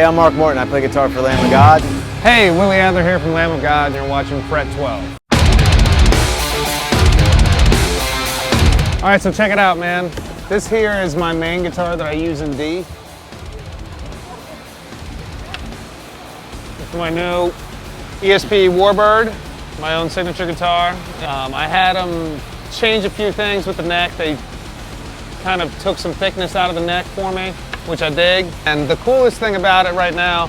Hey, I'm Mark Morton. I play guitar for Lamb of God. Hey, Willie Adler here from Lamb of God. You're watching FRET12. All right, so check it out, man. This here is my main guitar that I use in D. It's my new ESP Warbird, my own signature guitar. I had them change a few things with the neck. They kind of took some thickness out of the neck for me, which I dig. And the coolest thing about it right now,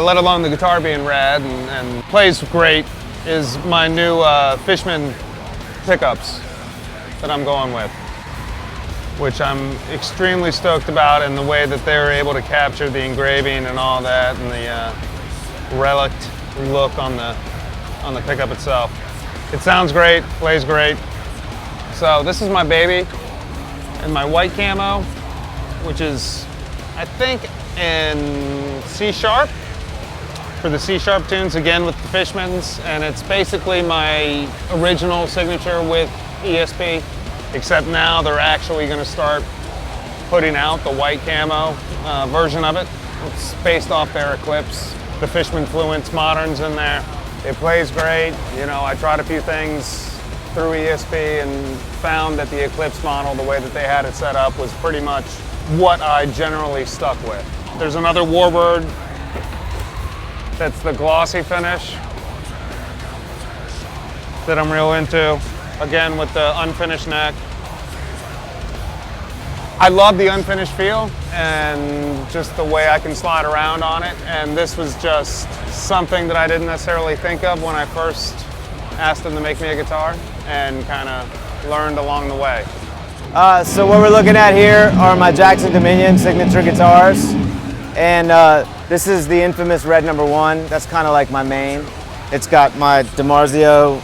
let alone the guitar being rad and plays great, is my new Fishman pickups that I'm going with, which I'm extremely stoked about, and the way that they were able to capture the engraving and all that, and the relict look on the pickup itself. It sounds great, plays great. So this is my baby, and my white camo, which is, I think, in C sharp, for the C sharp tunes, again with the Fishmans, and it's basically my original signature with ESP, except now they're actually going to start putting out the white camo version of it. It's based off their Eclipse, the Fishman Fluence Moderns in there. It plays great. You know, I tried a few things through ESP and found that the Eclipse model, the way that they had it set up, was pretty much what I generally stuck with. There's another Warbird that's the glossy finish that I'm real into, again with the unfinished neck. I love the unfinished feel and just the way I can slide around on it, and this was just something that I didn't necessarily think of when I first asked them to make me a guitar, and kind of learned along the way. So what we're looking at here are my Jackson Dominion signature guitars, and this is the infamous Red No. 1. That's kind of like my main. It's got my DiMarzio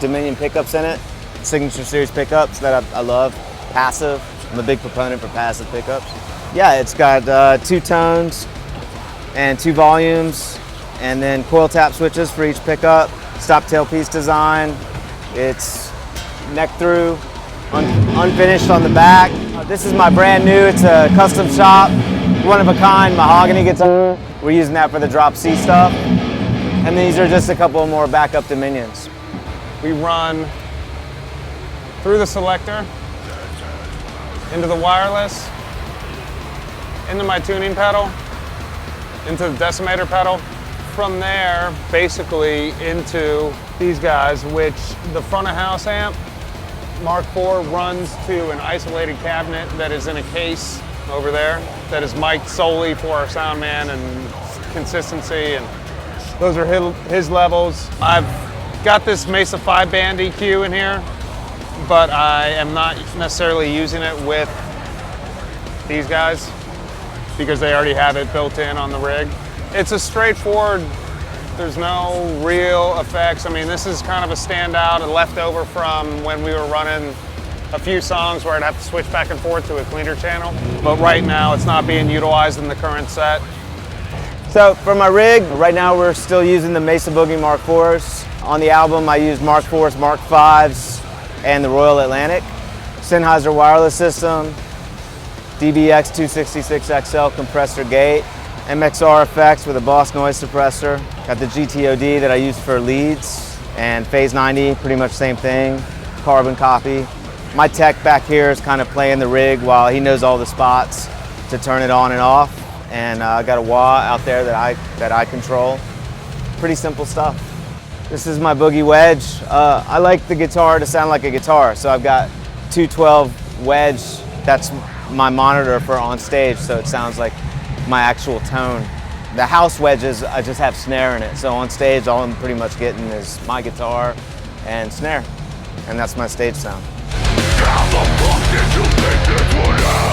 Dominion pickups in it, signature series pickups that I love, passive. I'm a big proponent for passive pickups. Yeah, it's got 2 tones and 2 volumes, and then coil tap switches for each pickup, stop tailpiece design. It's neck through, unfinished on the back. This is my brand new, it's a custom shop, one of a kind mahogany guitar. We're using that for the drop C stuff. And these are just a couple more backup Dominions. We run through the selector, into the wireless, into my tuning pedal, into the decimator pedal. From there, basically into these guys, which the front of house amp, Mark IV, runs to an isolated cabinet that is in a case over there that is mic'd solely for our sound man and consistency, and those are his levels. I've got this Mesa 5-band EQ in here, but I am not necessarily using it with these guys because they already have it built in on the rig. It's a straightforward, there's no real effects. I mean, this is kind of a standout, a leftover from when we were running a few songs where I'd have to switch back and forth to a cleaner channel. But right now, it's not being utilized in the current set. So for my rig, right now we're still using the Mesa Boogie Mark IVs. On the album, I used Mark IVs, Mark Vs, and the Royal Atlantic. Sennheiser wireless system, DBX 266XL compressor gate, MXR effects with a Boss noise suppressor. Got the GTOD that I use for leads, and Phase 90, pretty much same thing, carbon copy. My tech back here is kind of playing the rig while he knows all the spots to turn it on and off. And I got a wah out there that I control. Pretty simple stuff. This is my Boogie Wedge. I like the guitar to sound like a guitar, so I've got 212 wedge. That's my monitor for on stage, so it sounds like my actual tone. The house wedges, I just have snare in it, so on stage all I'm pretty much getting is my guitar and snare, and that's my stage sound. How the fuck did you think this would end?